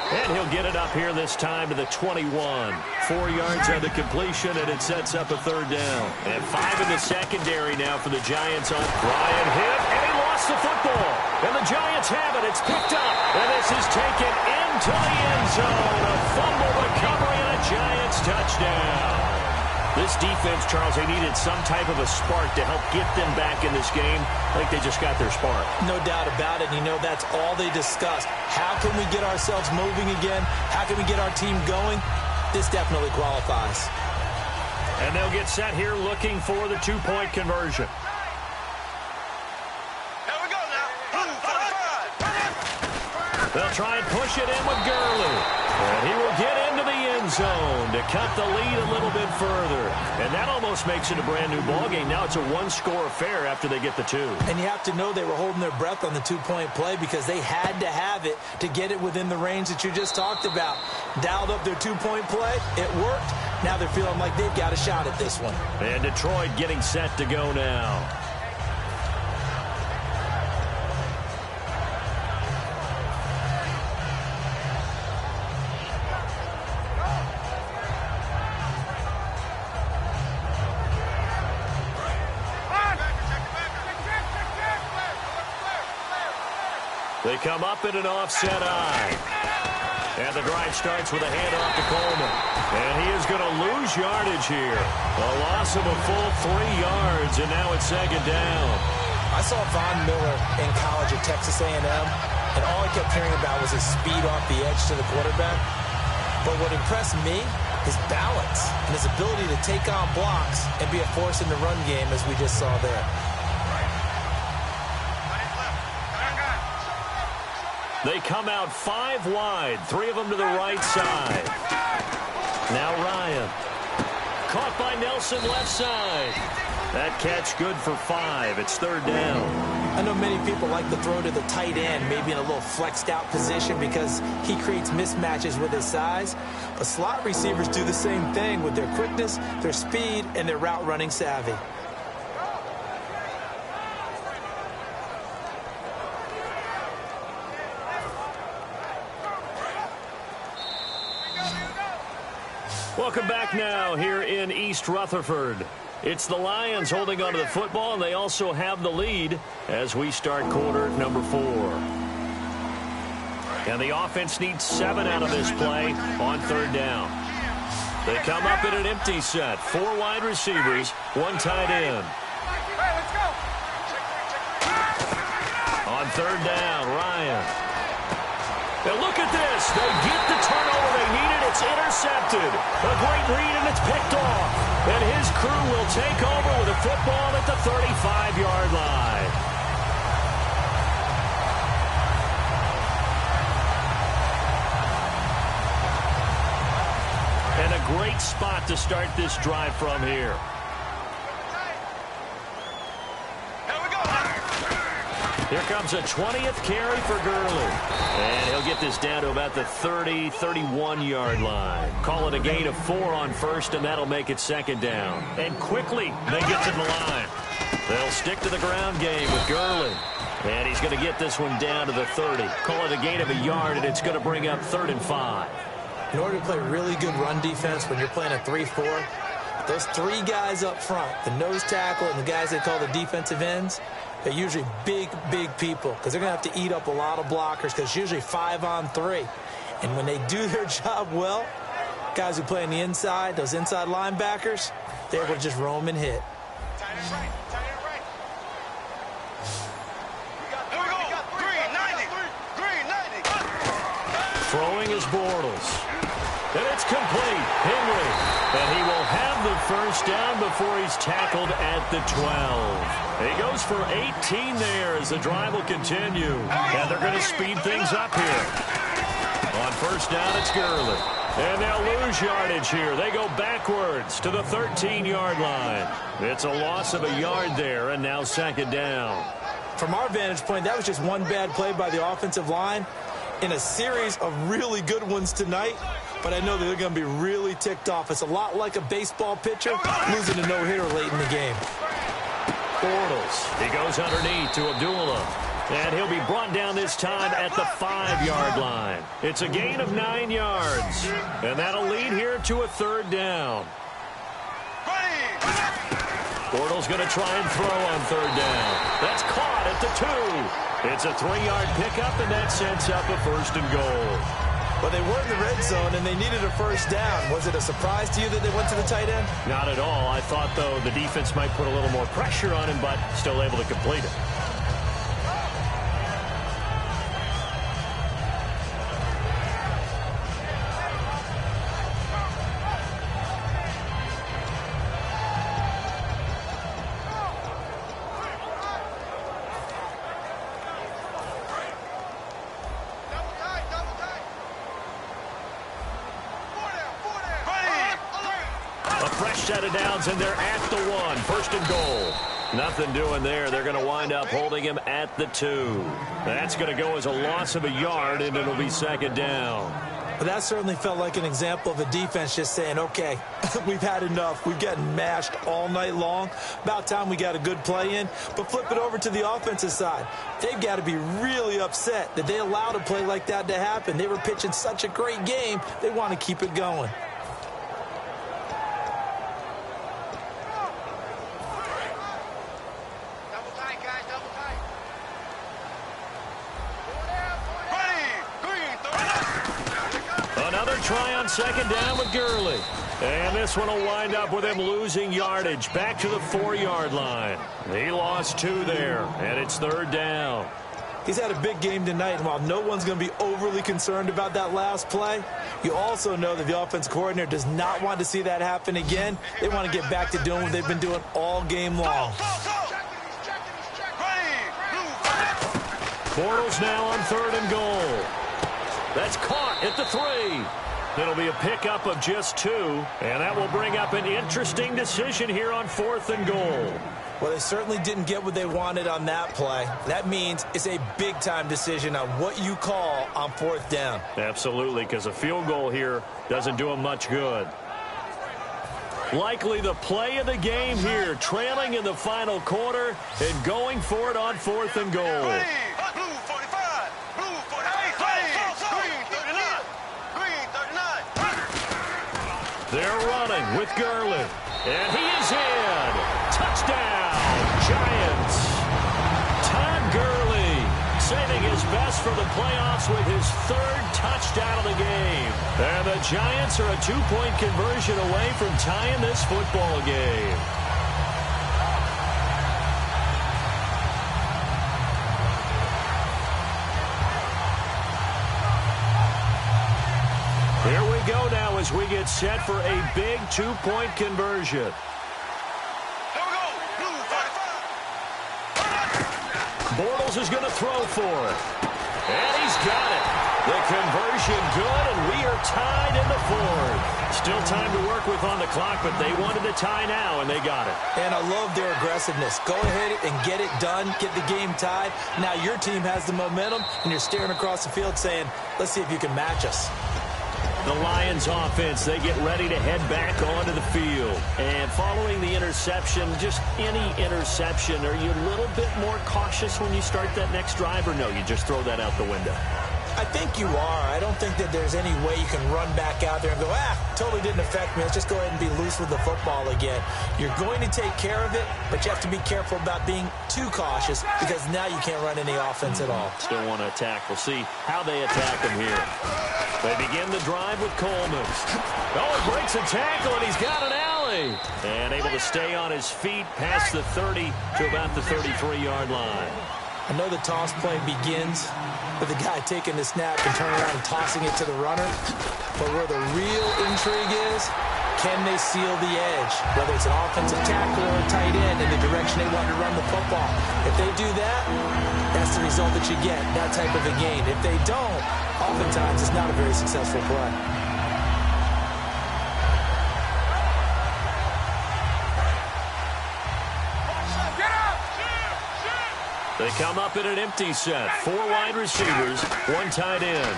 C: And he'll get it up here this time to the 21. 4 yards on the completion, and it sets up a third down. And 5 in the secondary now for the Giants on Ryan hit, and he lost the football. And the Giants have it. It's picked up, and this is taken into the end zone. A fumble recovery and a Giants touchdown. This defense, Charles, they needed some type of a spark to help get them back in this game. I think they just got their spark.
D: No doubt about it. You know, that's all they discussed. How can we get ourselves moving again? How can we get our team going? This definitely qualifies.
C: And they'll get set here looking for the two-point conversion.
E: Here we go now.
C: They'll try and push it in with Gurley. And he will get into the end zone to cut the lead a little bit further. And that almost makes it a brand-new ballgame. Now it's a one-score affair after they get the 2.
D: And you have to know they were holding their breath on the two-point play because they had to have it to get it within the range that you just talked about. Dialed up their two-point play. It worked. Now they're feeling like they've got a shot at this one.
C: And Detroit getting set to go now. They come up in an offset eye. And the drive starts with a handoff to Coleman. And he is going to lose yardage here. A loss of a full 3 yards, and now it's second down.
D: I saw Von Miller in college at Texas A&M, and all I kept hearing about was his speed off the edge to the quarterback. But what impressed me, his balance and his ability to take on blocks and be a force in the run game, as we just saw there.
C: They come out 5 wide, 3 of them to the right side. Now Ryan. Caught by Nelson left side. That catch good for 5. It's third down.
D: I know many people like to throw to the tight end, maybe in a little flexed out position because he creates mismatches with his size. But slot receivers do the same thing with their quickness, their speed, and their route running savvy.
C: Welcome back now here in East Rutherford. It's the Lions holding onto the football, and they also have the lead as we start quarter number 4. And the offense needs 7 out of this play on 3rd down. They come up in an empty set. 4 wide receivers, 1 tight end. On 3rd down, Ryan. Now look at this. They get the turnover they needed. It's intercepted. A great read, and it's picked off. And his crew will take over with a football at the 35-yard line. And a great spot to start this drive from here. Here comes a 20th carry for Gurley. And he'll get this down to about the 30, 31-yard line. Call it a gain of 4 on 1st, and that'll make it 2nd down. And quickly, they get to the line. They'll stick to the ground game with Gurley. And he's going to get this one down to the 30. Call it a gain of a yard, and it's going to bring up 3rd and 5.
D: In order to play really good run defense when you're playing a 3-4, those 3 guys up front, the nose tackle and the guys they call the defensive ends, they're usually big, big people because they're going to have to eat up a lot of blockers because it's usually 5 on 3. And when they do their job well, guys who play on the inside, those inside linebackers, they're able to just roam and hit.
C: Throwing is Bortles. And it's complete. Henry. And he will have the 1st down before he's tackled at the 12. He goes for 18 there as the drive will continue. And they're going to speed things up here. On 1st down, it's Gurley. And they'll lose yardage here. They go backwards to the 13-yard line. It's a loss of a yard there, and now 2nd down.
D: From our vantage point, that was just one bad play by the offensive line in a series of really good ones tonight. But I know that they're going to be really ticked off. It's a lot like a baseball pitcher losing a no-hitter late in the game.
C: Bortles. He goes underneath to Abdullah. And he'll be brought down this time at the 5-yard line. It's a gain of 9 yards. And that'll lead here to a 3rd down. Bortles going to try and throw on 3rd down. That's caught at the 2. It's a 3-yard pickup, and that sets up a 1st and goal.
D: Well, they were in the red zone, and they needed a 1st down. Was it a surprise to you that they went to the tight end?
C: Not at all. I thought, though, the defense might put a little more pressure on him, but still able to complete it. Set of downs, and they're at the 1. 1st and goal. Nothing doing there. They're going to wind up holding him at the 2. That's going to go as a loss of a yard, and it'll be 2nd down.
D: But that certainly felt like an example of a defense just saying, okay, we've had enough. We've gotten mashed all night long. About time we got a good play in. But flip it over to the offensive side. They've got to be really upset that they allowed a play like that to happen. They were pitching such a great game. They want to keep it going.
C: Try on 2nd down with Gurley. And this one will wind up with him losing yardage back to the 4-yard line. He lost 2 there, and it's 3rd down.
D: He's had a big game tonight, and while no one's going to be overly concerned about that last play, you also know that the offense coordinator does not want to see that happen again. They want to get back to doing what they've been doing all game long.
C: Bortles now on 3rd and goal. That's caught at the 3. It'll be a pickup of just 2, and that will bring up an interesting decision here on 4th and goal.
D: Well, they certainly didn't get what they wanted on that play. That means it's a big-time decision on what you call on 4th down.
C: Absolutely, because a field goal here doesn't do them much good. Likely the play of the game here, trailing in the final quarter and going for it on 4th and goal. They're running with Gurley. And he is in. Touchdown, Giants. Todd Gurley saving his best for the playoffs with his third touchdown of the game. And the Giants are a 2-point conversion away from tying this football game. Here we go now as we get set for a big 2-point conversion. Bortles is going to throw for it. And he's got it. The conversion good, and we are tied in the fourth. Still time to work with on the clock, but they wanted to tie now, and they got it.
D: And I love their aggressiveness. Go ahead and get it done. Get the game tied. Now your team has the momentum, and you're staring across the field saying, let's see if you can match us.
C: The Lions offense, they get ready to head back onto the field. And following the interception, just any interception, are you a little bit more cautious when you start that next drive, or no, you just throw that out the window?
D: I think you are. I don't think that there's any way you can run back out there and go, totally didn't affect me. Let's just go ahead and be loose with the football again. You're going to take care of it, but you have to be careful about being too cautious because now you can't run any offense at all.
C: Still want to attack. We'll see how they attack him here. They begin the drive with Coleman. Oh, he breaks a tackle, and he's got an alley. And able to stay on his feet past the 30 to about the 33-yard line.
D: I know the toss play begins with the guy taking the snap and turning around and tossing it to the runner. But where the real intrigue is, can they seal the edge? Whether it's an offensive tackle or a tight end in the direction they want to run the football. If they do that, that's the result that you get, that type of a gain. If they don't, oftentimes it's not a very successful play.
C: They come up in an empty set. 4 wide receivers, 1 tight end.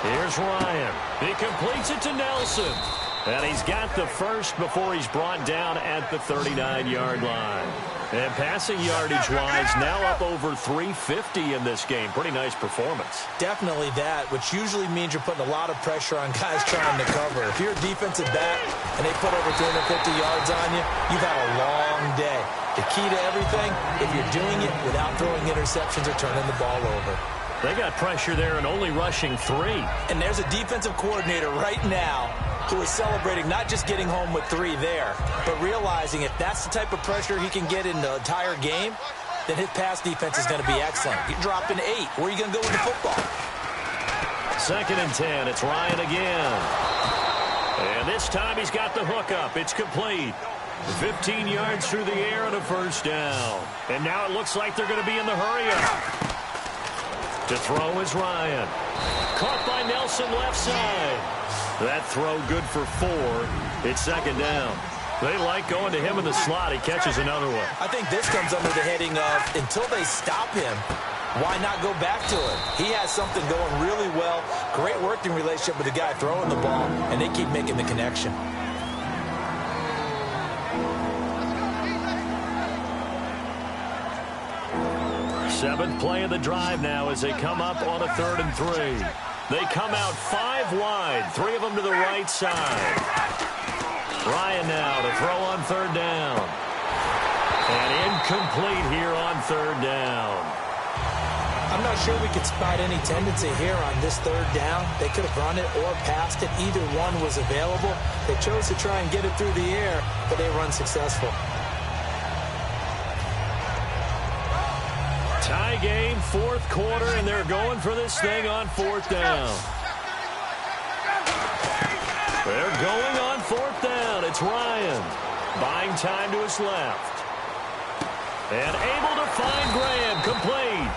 C: Here's Ryan. He completes it to Nelson. And he's got the first before he's brought down at the 39-yard line. And passing yardage-wise, now up over 350 in this game. Pretty nice performance.
D: Definitely that, which usually means you're putting a lot of pressure on guys trying to cover. If you're a defensive back and they put over 350 yards on you, you've had a long day. The key to everything, if you're doing it without throwing interceptions or turning the ball over.
C: They got pressure there and only rushing 3.
D: And there's a defensive coordinator right now who is celebrating not just getting home with 3 there, but realizing if that's the type of pressure he can get in the entire game, then his pass defense is going to be excellent. You're dropping 8. Where are you going to go with the football?
C: 2nd and 10. It's Ryan again. And this time he's got the hook up. It's complete. 15 yards through the air and a first down. And now it looks like they're going to be in the hurry-up. To throw is Ryan. Caught by Nelson left side. That throw good for 4. It's 2nd down. They like going to him in the slot. He catches another one.
D: I think this comes under the heading of until they stop him, why not go back to him? He has something going really well. Great working relationship with the guy throwing the ball, and they keep making the connection.
C: Seventh play of the drive now as they come up on a 3rd and 3. They come out 5 wide, 3 of them to the right side. Ryan now to throw on 3rd down. And incomplete here on 3rd down.
D: I'm not sure we could spot any tendency here on this 3rd down. They could have run it or passed it. Either one was available. They chose to try and get it through the air, but they were unsuccessful.
C: Tie game, 4th quarter, and they're going for this thing on 4th down. They're going on 4th down. It's Ryan. Buying time to his left. And able to find Graham, complete.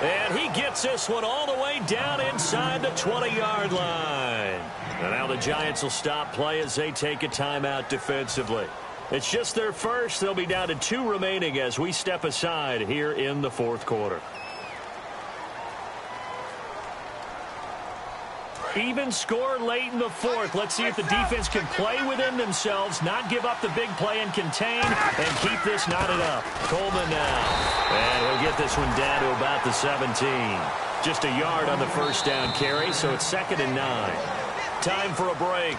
C: And he gets this one all the way down inside the 20-yard line. And now the Giants will stop play as they take a timeout defensively. It's just their first. They'll be down to 2 remaining as we step aside here in the 4th quarter. Even score late in the 4th. Let's see if the defense can play within themselves, not give up the big play and contain, and keep this knotted up. Coleman now. And he'll get this one down to about the 17. Just a yard on the first down carry, so it's 2nd and 9. Time for a break.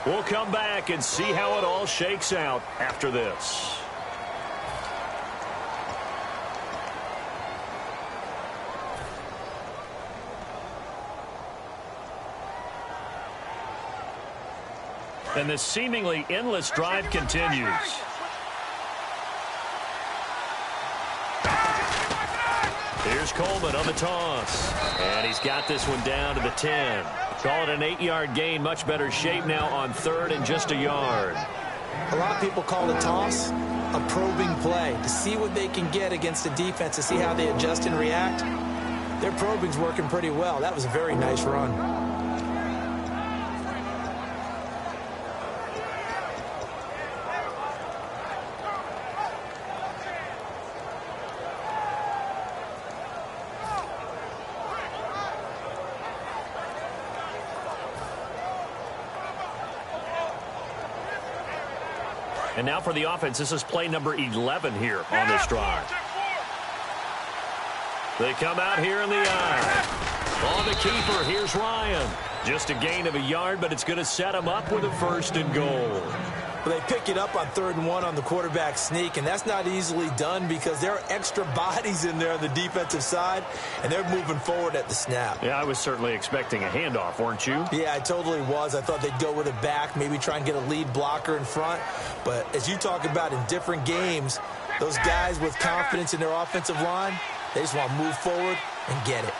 C: We'll come back and see how it all shakes out after this. And this seemingly endless drive continues. Here's Coleman on the toss. And he's got this one down to the 10. Call it an 8-yard gain. Much better shape now on third and just a yard.
D: A lot of people call the toss a probing play to see what they can get against the defense, to see how they adjust and react. Their probing's working pretty well. That was a very nice run.
C: And now for the offense, this is play number 11 here on this drive. They come out here in the eye. On the keeper, here's Ryan. Just a gain of a yard, but it's going to set him up with a 1st and goal.
D: Well, they pick it up on 3rd and 1 on the quarterback sneak, and that's not easily done because there are extra bodies in there on the defensive side, and they're moving forward at the snap.
C: Yeah, I was certainly expecting a handoff, weren't you?
D: Yeah, I totally was. I thought they'd go with it back, maybe try and get a lead blocker in front. But as you talk about in different games, those guys with confidence in their offensive line, they just want to move forward and get it.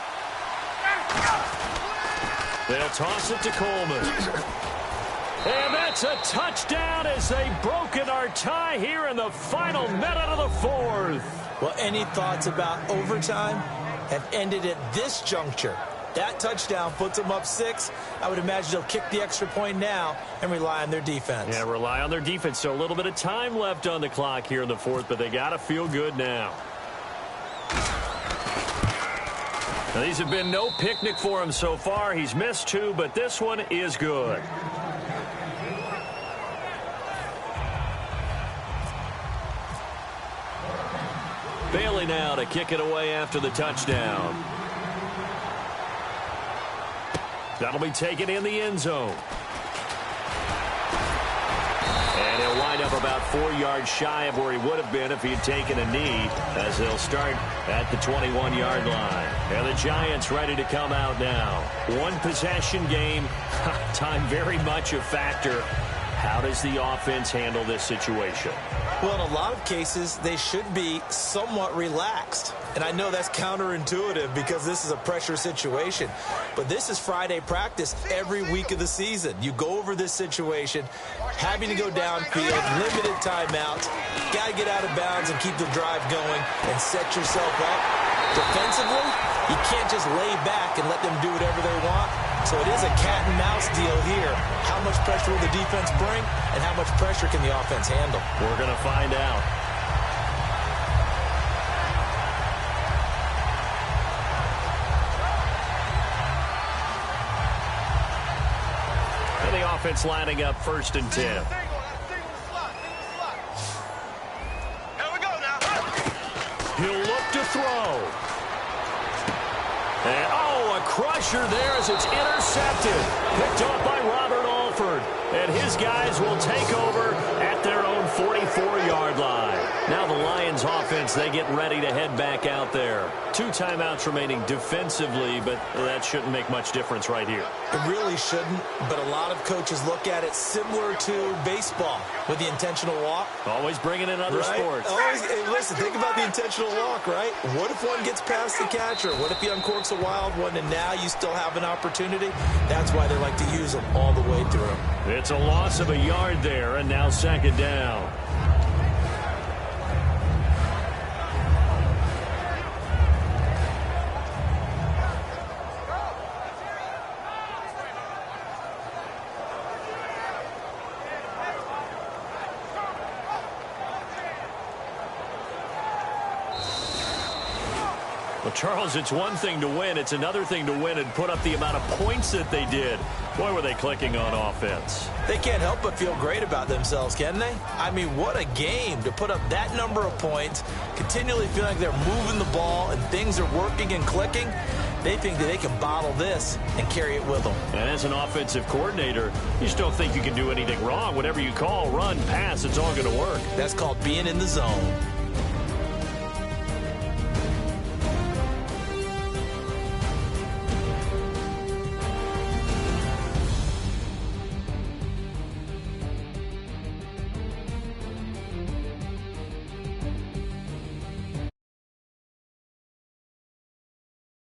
C: They'll toss it to Coleman. And that's a touchdown as they've broken our tie here in the final minute of the 4th.
D: Well, any thoughts about overtime have ended at this juncture. That touchdown puts them up 6. I would imagine they'll kick the extra point now and rely on their defense.
C: Yeah, rely on their defense. So a little bit of time left on the clock here in the 4th, but they got to feel good now. Now, these have been no picnic for him so far. He's missed 2, but this one is good. Bailey now to kick it away after the touchdown. That'll be taken in the end zone. And he'll wind up about 4 yards shy of where he would have been if he had taken a knee, as they'll start at the 21-yard line. And the Giants ready to come out now. One possession game. Time very much a factor. How does the offense handle this situation?
D: Well, in a lot of cases, they should be somewhat relaxed. And I know that's counterintuitive because this is a pressure situation. But this is Friday practice every week of the season. You go over this situation, having to go downfield, limited timeouts, got to get out of bounds and keep the drive going and set yourself up. Defensively, you can't just lay back and let them do whatever they want. So it is a cat and mouse deal here. How much pressure will the defense bring, and how much pressure can the offense handle?
C: We're going to find out. And the offense lining up 1st and 10.
E: Here we go now.
C: He'll look to throw. And, oh, a crusher there as it's intercepted. Picked off by Robert Alford. And his guys will take over at their own 44-yard line. Now the Lions offense, they get ready to head back out there. 2 timeouts remaining defensively, but that shouldn't make much difference right here.
D: It really shouldn't, but a lot of coaches look at it similar to baseball with the intentional walk.
C: Always bringing in other sports.
D: Always, hey, listen, think about the intentional walk, right? What if one gets past the catcher? What if he uncorks a wild one and now you still have an opportunity? That's why they like to use them all the way through.
C: It's a loss of a yard there, and now 2nd down. Well, Charles, it's one thing to win. It's another thing to win and put up the amount of points that they did. Boy, were they clicking on offense.
D: They can't help but feel great about themselves, can they? I mean, what a game to put up that number of points, continually feeling like they're moving the ball and things are working and clicking. They think that they can bottle this and carry it with them.
C: And as an offensive coordinator, you just don't think you can do anything wrong. Whatever you call, run, pass, it's all going to work.
D: That's called being in the zone.